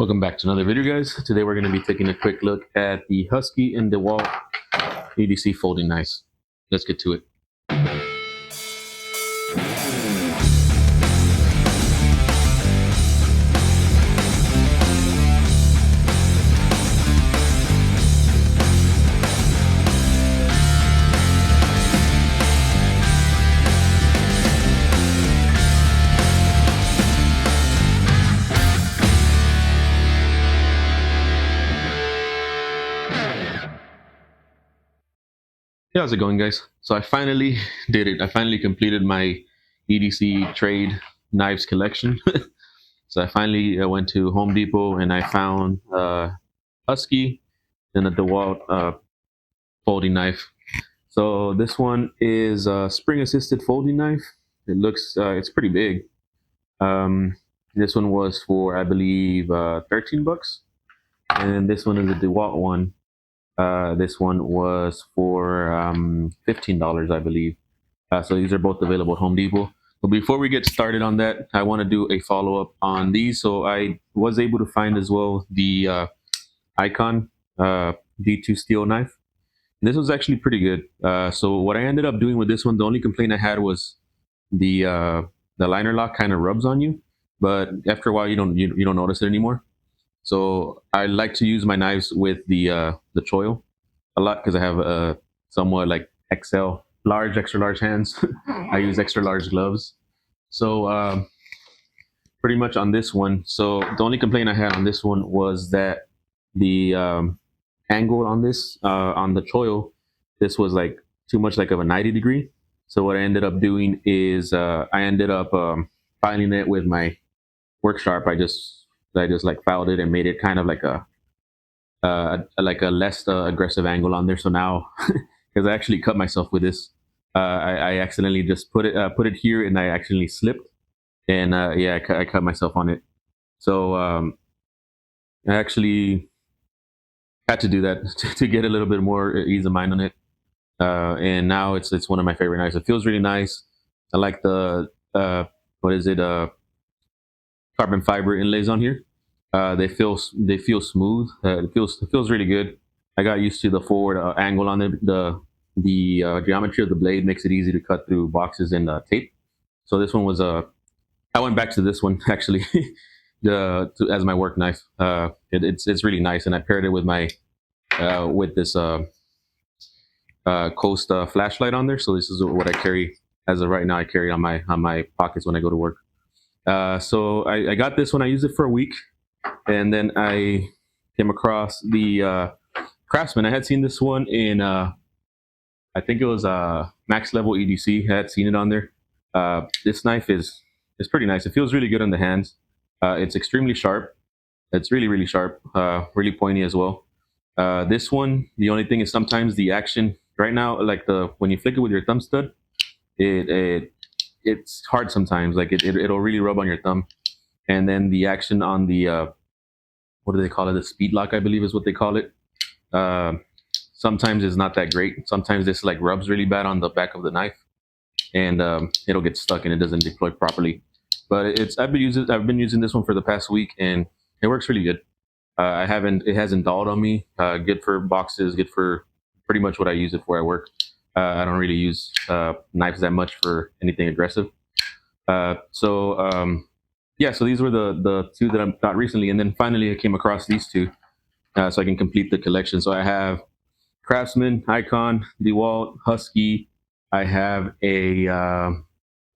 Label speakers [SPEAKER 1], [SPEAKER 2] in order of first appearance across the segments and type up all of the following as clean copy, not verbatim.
[SPEAKER 1] Welcome back to another video, guys. Today we're going to be taking a quick look at the Husky and DeWalt EDC Folding Knives. Let's get to it. Hey, how's it going, guys? So I finally did it. I finally completed my EDC trade knives collection. So I finally went to Home Depot and I found Husky and a DeWalt folding knife. So this one is a spring assisted folding knife. It looks, it's pretty big. This one was for, I believe, 13 bucks. And this one is a DeWalt one. This one was for $15, I believe. So these are both available at Home Depot. But before we get started on that, I want to do a follow-up on these. So I was able to find as well the Icon D2 steel knife. And this was actually pretty good. So what I ended up doing with this one, the only complaint I had was the liner lock kind of rubs on you, but after a while you don't notice it anymore. So I like to use my knives with the choil a lot because I have somewhat like extra large hands. I use extra large gloves. So pretty much on this one. So the only complaint I had on this one was that the angle on this on the choil, this was like too much like of a 90 degree. So what I ended up doing is I ended up filing it with my work sharp. I just like filed it and made it kind of like a less aggressive angle on there. So now, because I actually cut myself with this, I accidentally just put it here and I accidentally slipped, and yeah, I cut myself on it. So I actually had to do that to get a little bit more ease of mind on it. And now it's one of my favorite knives. It feels really nice. I like the carbon fiber inlays on here. They feel smooth. It feels really good. I got used to the forward angle on it. The geometry of the blade makes it easy to cut through boxes and tape. So this one was I went back to this one actually as my work knife. It's really nice, and I paired it with my with this Coast flashlight on there. So this is what I carry as of right now. I carry it on my pockets when I go to work. So I got this one. I used it for a week, and then I came across the Tradesmen. I had seen this one in I think it was Max Level EDC. I had seen it on there. This knife is pretty nice. It feels really good on the hands. It's extremely sharp. It's really sharp, really pointy as well. This one, the only thing is sometimes the action right now, like when you flick it with your thumb stud, it's hard sometimes. Like it'll really rub on your thumb, and then the action on the what do they call it? The speed lock, I believe, is what they call it. Sometimes it's not that great. Sometimes this like rubs really bad on the back of the knife, and it'll get stuck and it doesn't deploy properly. But I've been using this one for the past week, and it works really good. It hasn't dulled on me. Good for boxes. Good for pretty much what I use it for at work. I don't really use knives that much for anything aggressive. Yeah, so these were the two that I got recently, and then finally I came across these two, so I can complete the collection. So I have Tradesmen, Icon, DeWalt, Husky. I have a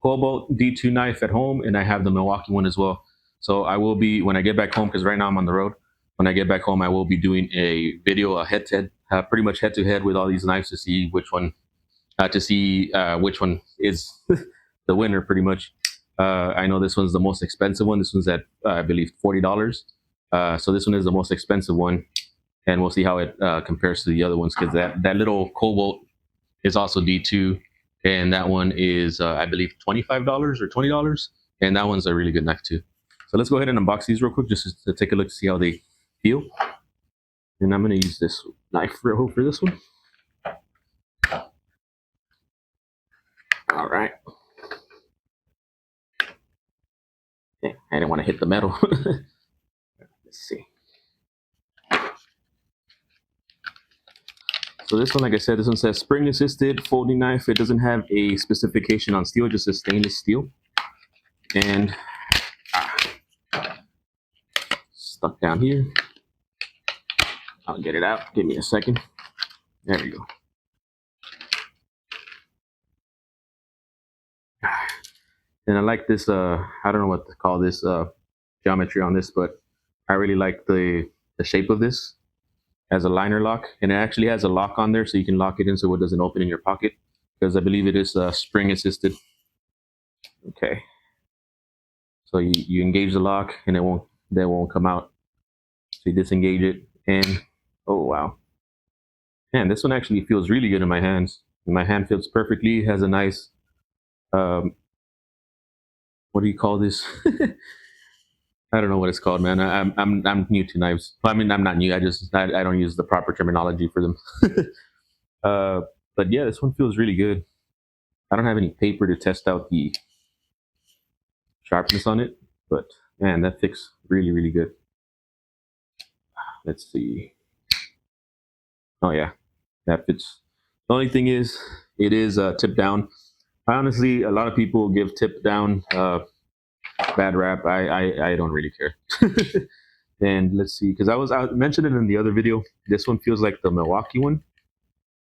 [SPEAKER 1] Cobalt D2 knife at home, and I have the Milwaukee one as well. So I will be, when I get back home, because right now I'm on the road, when I get back home, I will be doing a video, head-to-head, pretty much head-to-head with all these knives to see which one is the winner, pretty much. I know this one's the most expensive one. This one's at, I believe, $40. So this one is the most expensive one, and we'll see how it compares to the other ones, because that little Cobalt is also D2, and that one is, I believe, $25 or $20, and that one's a really good knife too. So let's go ahead and unbox these real quick just to take a look to see how they feel. And I'm going to use this knife for this one. All right. Okay, I didn't want to hit the metal. Let's see. So this one, like I said, this one says spring assisted folding knife. It doesn't have a specification on steel, it just says stainless steel. And stuck down here. I'll get it out. Give me a second. There we go. And I like this, I don't know what to call this geometry on this, but I really like the shape of this. It has a liner lock, and it actually has a lock on there so you can lock it in so it doesn't open in your pocket, because I believe it is spring assisted. Okay. So you engage the lock and it won't come out. So you disengage it, and oh wow. Man, this one actually feels really good in my hands. My hand feels perfectly. It has a nice what do you call this? I don't know what it's called, man. I'm new to knives. Well, I mean, I'm not new. I don't use the proper terminology for them. But yeah, this one feels really good. I don't have any paper to test out the sharpness on it, but man, that fits really, really good. Let's see. Oh yeah, that fits. The only thing is, it is tip down. Honestly, a lot of people give tip down bad rap. I don't really care. And let's see, because I mentioned it in the other video. This one feels like the Milwaukee one.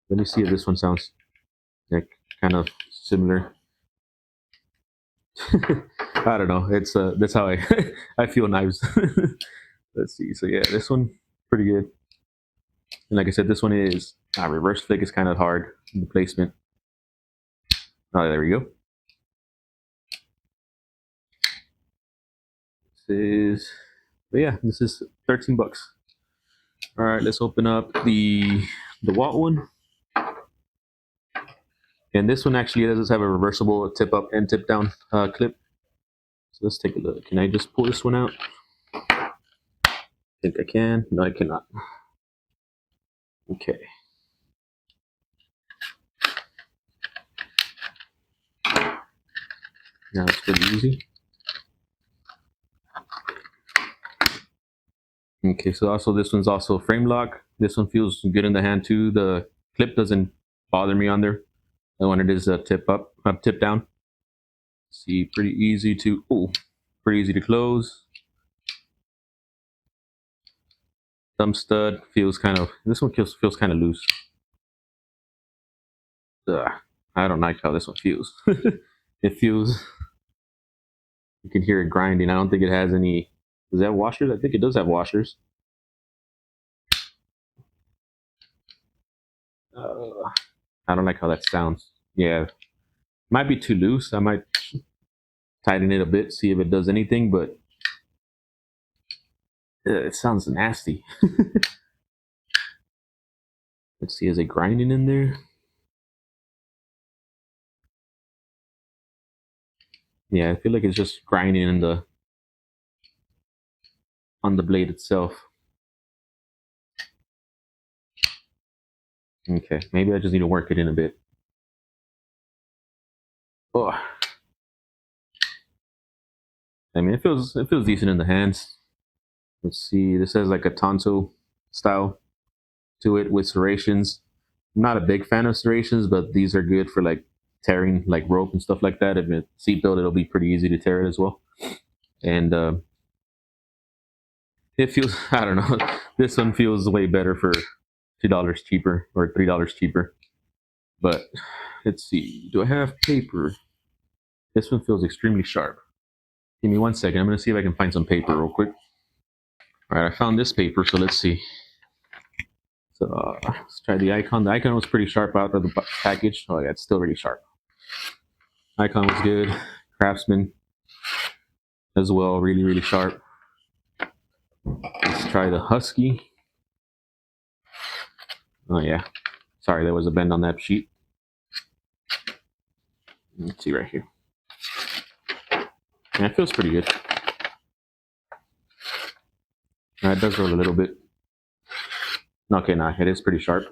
[SPEAKER 1] Let me see if this one sounds like kind of similar. I don't know. It's that's how I I feel knives. Let's see. So yeah, this one pretty good. And like I said, this one is reverse flick is kind of hard in the placement. Oh, there we go. But yeah, this is 13 bucks. All right, let's open up the DeWalt one. And this one actually does have a reversible tip up and tip down clip. So let's take a look. Can I just pull this one out? I think I can. No, I cannot. Okay. Now it's pretty easy. Okay, so also this one's also frame lock. This one feels good in the hand too. The clip doesn't bother me on there. The one it is a tip up, tip down. See, pretty easy to pretty easy to close. Thumb stud feels kind of, this one feels kind of loose. I don't like how this one feels. It feels, you can hear it grinding. I don't think it has any, does it have washers? I think it does have washers. I don't like how that sounds. Yeah, might be too loose. I might tighten it a bit, see if it does anything, but it sounds nasty. Let's see, is it grinding in there? Yeah, I feel like it's just grinding in on the blade itself. Okay, maybe I just need to work it in a bit. Oh, I mean, it feels decent in the hands. Let's see, this has like a tonto style to it with serrations. I'm not a big fan of serrations, but these are good for like tearing like rope and stuff like that. If it's seatbelt, it'll be pretty easy to tear it as well. And it feels, I don't know, this one feels way better for $2 cheaper or $3 cheaper. But let's see, do I have paper? This one feels extremely sharp. Give me 1 second. I'm going to see if I can find some paper real quick. All right, I found this paper, so let's see. So let's try the icon. The icon was pretty sharp out of the package. Oh yeah, it's still really sharp. Icon was good. Craftsman as well, really, really sharp. Let's try the Husky. Oh yeah, sorry, there was a bend on that sheet. Let's see right here. Yeah, it feels pretty good. It does roll a little bit. Okay, nah, it is pretty sharp.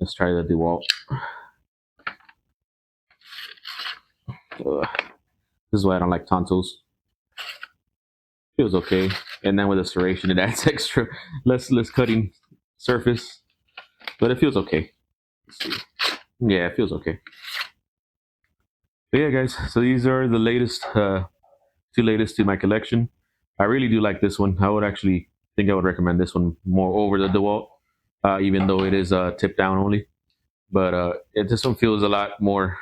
[SPEAKER 1] Let's try the DeWalt. This is why I don't like tonsils. Feels okay. and then with a serration, it adds extra, less cutting surface, but it feels okay. Let's see. Yeah, it feels okay. But yeah, guys, so these are the latest, two latest to my collection. I really do like this one. I would actually think I would recommend this one more over the DeWalt, even though it is tip down only. But this one feels a lot more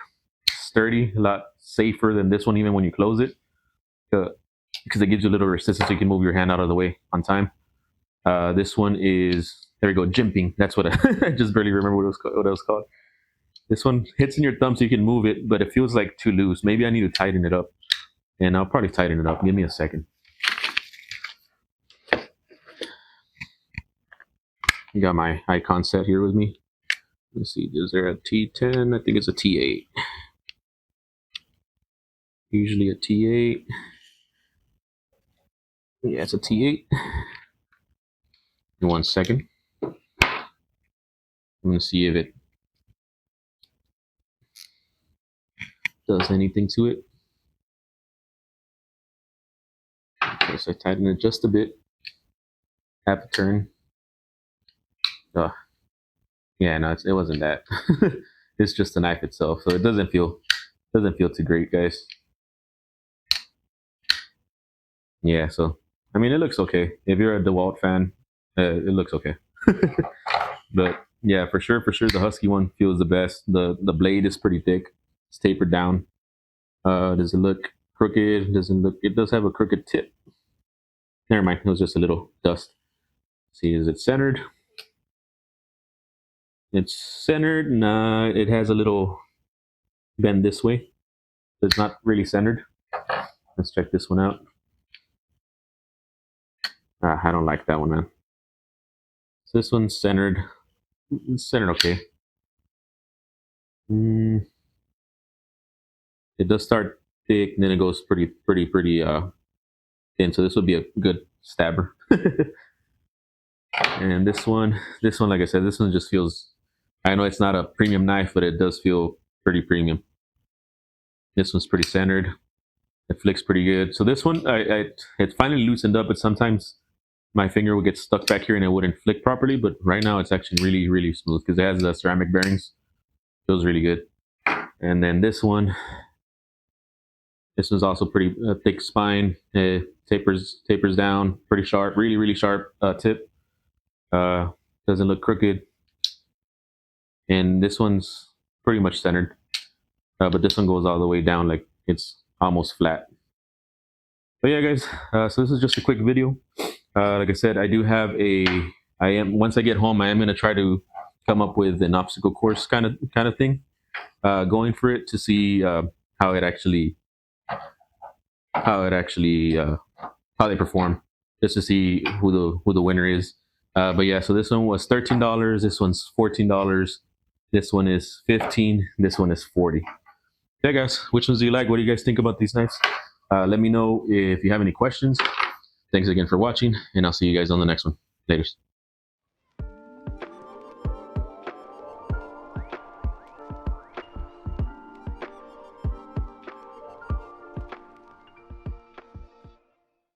[SPEAKER 1] sturdy, a lot safer than this one, even when you close it, because it gives you a little resistance so you can move your hand out of the way on time. This one is, there we go, jimping. That's what I just barely remember what it was called. This one hits in your thumb so you can move it, but it feels like too loose. Maybe I need to tighten it up, and I'll probably tighten it up. Give me a second. I got my icon set here with me. Let's see, is there a T10? I think it's a T8. Usually a T8. Yeah, it's a T8. In 1 second. I'm gonna see if it does anything to it. Okay, so I tighten it just a bit. Half a turn. Yeah, no, it wasn't that. It's just the knife itself, so it doesn't feel too great, guys. Yeah, so I mean, it looks okay. If you're a DeWalt fan, it looks okay. But yeah, for sure, the Husky one feels the best. The blade is pretty thick. It's tapered down. Does it look crooked? Doesn't look. It does have a crooked tip. Never mind. It was just a little dust. See, is it centered? It's centered. Nah, it has a little bend this way. It's not really centered. Let's check this one out. I don't like that one, man. So this one's centered. It's centered okay. It does start thick, and then it goes pretty thin. So this would be a good stabber. And this one, like I said, this one just feels. I know it's not a premium knife, but it does feel pretty premium. This one's pretty centered. It flicks pretty good. So this one, it finally loosened up, but sometimes my finger would get stuck back here and it wouldn't flick properly. But right now it's actually really smooth because it has the ceramic bearings. Feels really good. And then this one's also pretty thick spine. It tapers down, pretty sharp, really sharp tip. Doesn't look crooked. And this one's pretty much centered, but this one goes all the way down, like it's almost flat. But yeah, guys, so this is just a quick video. Like I said, I do have once I get home, I am going to try to come up with an obstacle course kind of thing, going for it to see how they perform, just to see who the winner is. But yeah, so this one was $13. This one's $14. This one is $15. This one is $40. Yeah, guys, which ones do you like? What do you guys think about these knives? Let me know if you have any questions. Thanks again for watching, and I'll see you guys on the next one. Later.